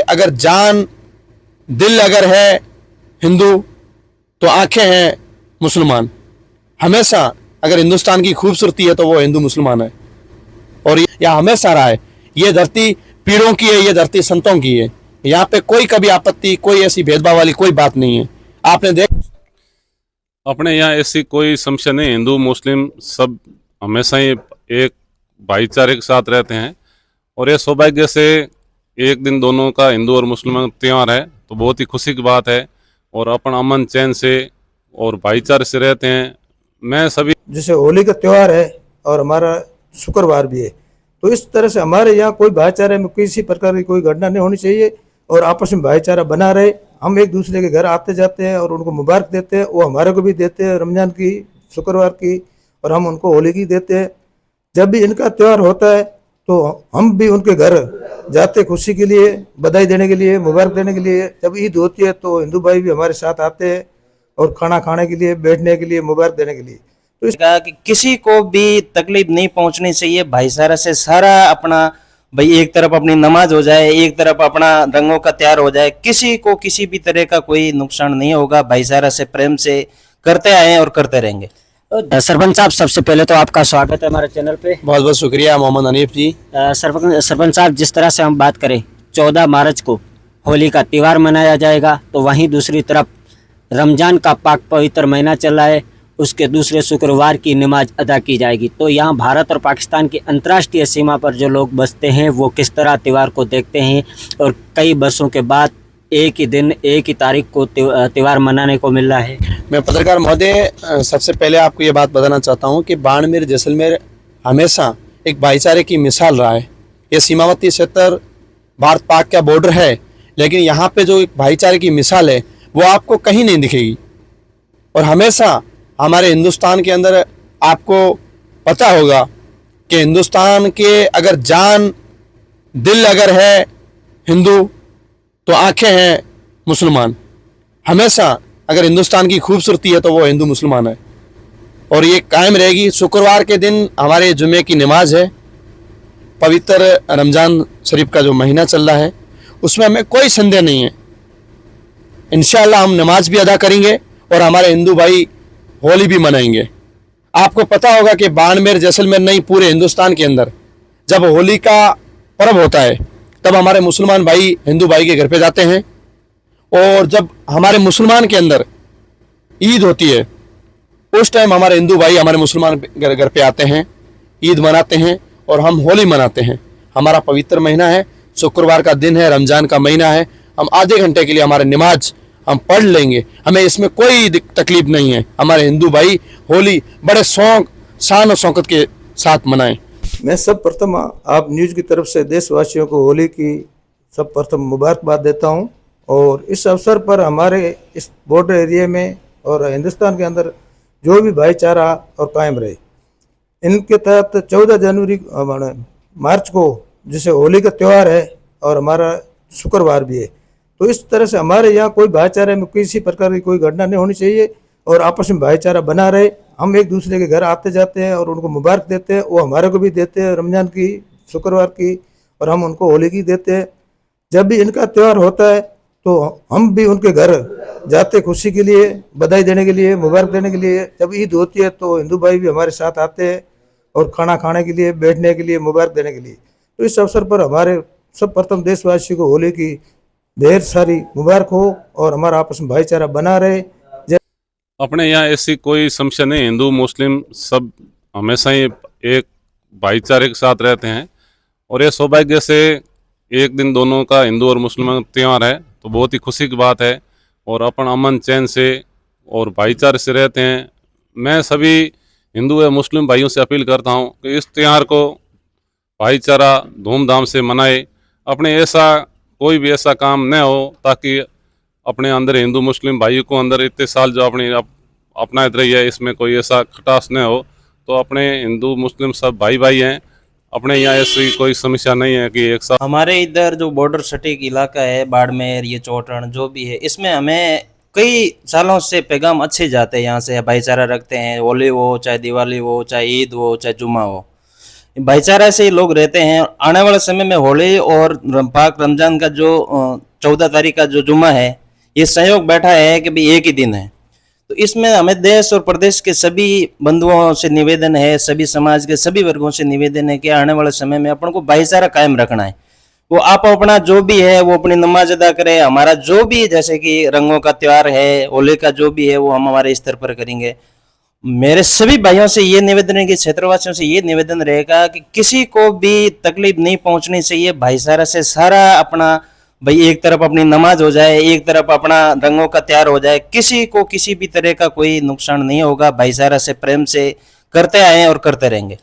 अगर जान दिल अगर है हिंदू तो आंखें हैं मुसलमान। हमेशा अगर हिंदुस्तान की खूबसूरती है तो वो हिंदू मुसलमान है, और यह हमेशा रहा है। ये धरती पीड़ों की है, ये धरती संतों की है। यहाँ पे कोई कभी आपत्ति, कोई ऐसी भेदभाव वाली कोई बात नहीं है। आपने देख अपने यहाँ ऐसी कोई समस्या नहीं, हिंदू मुस्लिम सब हमेशा ही एक भाईचारे के साथ रहते हैं। और ये सौभाग्य से एक दिन दोनों का, हिंदू और मुस्लिम त्यौहार है, तो बहुत ही खुशी की बात है। और अपन अमन चैन से और भाईचारे से रहते हैं। मैं सभी जैसे होली का त्यौहार है और हमारा शुक्रवार भी है, तो इस तरह से हमारे यहाँ कोई भाईचारे में किसी प्रकार की कोई घटना नहीं होनी चाहिए और आपस में भाईचारा बना रहे। हम एक दूसरे के घर आते जाते हैं और उनको मुबारक देते हैं, वो हमारे को भी देते हैं रमजान की, शुक्रवार की, और हम उनको होली की देते हैं। जब भी इनका त्यौहार होता है तो हम भी उनके घर जाते खुशी के लिए, बधाई देने के लिए, मुबारक देने के लिए। जब ईद होती है तो हिंदू भाई भी हमारे साथ आते हैं और खाना खाने के लिए, बैठने के लिए, मुबारक देने के लिए। तो कहा कि किसी को भी तकलीफ नहीं पहुंचनी चाहिए, भाईचारा से सारा अपना भाई, एक तरफ अपनी नमाज हो जाए, एक तरफ अपना रंगों का त्योहार हो जाए, किसी को किसी भी तरह का कोई नुकसान नहीं होगा। भाईचारा से, प्रेम से करते आए और करते रहेंगे। सरपंच साहब, सबसे पहले तो आपका स्वागत है हमारे चैनल पे। बहुत बहुत शुक्रिया मोहम्मद हनीफ जी। सरपंच साहब, जिस तरह से हम बात करें 14 मार्च को होली का त्यौहार मनाया जाएगा, तो वहीं दूसरी तरफ रमजान का पाक पवित्र महीना चल रहा है, उसके दूसरे शुक्रवार की नमाज अदा की जाएगी। तो यहाँ भारत और पाकिस्तान की अंतर्राष्ट्रीय सीमा पर जो लोग बसते हैं वो किस तरह त्यौहार को देखते हैं, और कई वर्षों के बाद एक ही दिन, एक ही तारीख को त्यौहार मनाने को मिल रहा है। मैं पत्रकार महोदय, सबसे पहले आपको ये बात बताना चाहता हूँ कि बाड़मेर जैसलमेर हमेशा एक भाईचारे की मिसाल रहा है। ये सीमावर्ती क्षेत्र भारत पाक का बॉर्डर है, लेकिन यहाँ पे जो एक भाईचारे की मिसाल है वो आपको कहीं नहीं दिखेगी। और हमेशा हमारे हिंदुस्तान के अंदर आपको पता होगा कि हिंदुस्तान के अगर जान दिल अगर है हिंदू तो आंखें हैं मुसलमान। हमेशा अगर हिंदुस्तान की खूबसूरती है तो वो हिंदू मुसलमान है, और ये कायम रहेगी। शुक्रवार के दिन हमारे जुमे की नमाज है। पवित्र रमज़ान शरीफ का जो महीना चल रहा है उसमें हमें कोई संदेह नहीं है। इंशाअल्लाह हम नमाज भी अदा करेंगे और हमारे हिंदू भाई होली भी मनाएंगे। आपको पता होगा कि बाड़मेर जैसलमेर नहीं, पूरे हिंदुस्तान के अंदर जब होली का पर्व होता है तब हमारे मुसलमान भाई हिंदू भाई के घर पे जाते हैं, और जब हमारे मुसलमान के अंदर ईद होती है उस टाइम हमारे हिंदू भाई हमारे मुसलमान घर पे आते हैं, ईद मनाते हैं और हम होली मनाते हैं। हमारा पवित्र महीना है, शुक्रवार का दिन है, रमज़ान का महीना है। हम आधे घंटे के लिए हमारे नमाज हम पढ़ लेंगे, हमें इसमें कोई तकलीफ नहीं है। हमारे हिंदू भाई होली बड़े शौक, शान और शौकत के साथ मनाएं। मैं सब प्रथम आप न्यूज़ की तरफ से देशवासियों को होली की सब प्रथम मुबारकबाद देता हूं। और इस अवसर पर हमारे इस बॉर्डर एरिया में और हिंदुस्तान के अंदर जो भी भाईचारा और कायम रहे, इनके तहत 14 जनवरी मार्च को जैसे होली का त्यौहार है और हमारा शुक्रवार भी है, तो इस तरह से हमारे यहाँ कोई भाईचारे में किसी प्रकार की कोई घटना नहीं होनी चाहिए और आपस में भाईचारा बना रहे। हम एक दूसरे के घर आते जाते हैं और उनको मुबारक देते हैं, वो हमारे को भी देते हैं रमजान की, शुक्रवार की, और हम उनको होली की देते हैं। जब भी इनका त्यौहार होता है तो हम भी उनके घर जाते खुशी के लिए, बधाई देने के लिए, मुबारक देने के लिए। जब ईद होती है तो हिंदू भाई भी हमारे साथ आते हैं और खाना खाने के लिए, बैठने के लिए, मुबारक देने के लिए। तो इस अवसर पर हमारे सब प्रथम देशवासियों को होली की ढेर सारी मुबारक हो और हमारा आपस में भाईचारा बना रहे। अपने यहाँ ऐसी कोई समस्या नहीं, हिंदू मुस्लिम सब हमेशा ही एक भाईचारे के साथ रहते हैं। और ये सौभाग्य से एक दिन दोनों का, हिंदू और मुस्लिम त्यौहार है, तो बहुत ही खुशी की बात है। और अपन अमन चैन से और भाईचारे से रहते हैं। मैं सभी हिंदू या मुस्लिम भाइयों से अपील करता हूँ कि इस त्यौहार को भाईचारा धूमधाम से मनाए। अपने ऐसा कोई भी ऐसा काम न हो ताकि अपने अंदर हिंदू मुस्लिम भाइयों को अंदर इतने साल जो अपने अपनाते रही है, इसमें कोई ऐसा खटास न हो। तो अपने हिंदू मुस्लिम सब भाई भाई हैं। अपने यहाँ ऐसी कोई समस्या नहीं है कि एक साथ। हमारे इधर जो बॉर्डर सटीक इलाका है, बाड़मेर, ये चौटन जो भी है, इसमें हमें कई सालों से पैगाम अच्छे जाते हैं। यहाँ से भाईचारा रखते हैं, होली हो चाहे दिवाली हो चाहे ईद हो चाहे जुमा हो। भाईचारा से ही लोग रहते हैं। आने वाले समय में होली और पाक रमजान का जो 14 तारीख का जो जुम्मा है, ये संयोग बैठा है कि भाई एक ही दिन है। तो इसमें हमें देश और प्रदेश के सभी बंधुओं से निवेदन है, सभी समाज के सभी वर्गों से निवेदन है कि आने वाले समय में अपन को भाईचारा कायम रखना है। वो आप अपना जो भी है वो अपनी नमाज अदा करें, हमारा जो भी जैसे कि रंगों का त्योहार है, होली का जो भी है वो हम हमारे स्तर पर करेंगे। मेरे सभी भाइयों से ये निवेदन है कि क्षेत्रवासियों से ये निवेदन रहेगा कि किसी को भी तकलीफ नहीं पहुंचनी चाहिए। भाईचारा से सारा अपना भाई एक तरफ अपनी नमाज हो जाए, एक तरफ अपना रंगों का त्योहार हो जाए, किसी को किसी भी तरह का कोई नुकसान नहीं होगा। भाईचारा से प्रेम से करते आए और करते रहेंगे।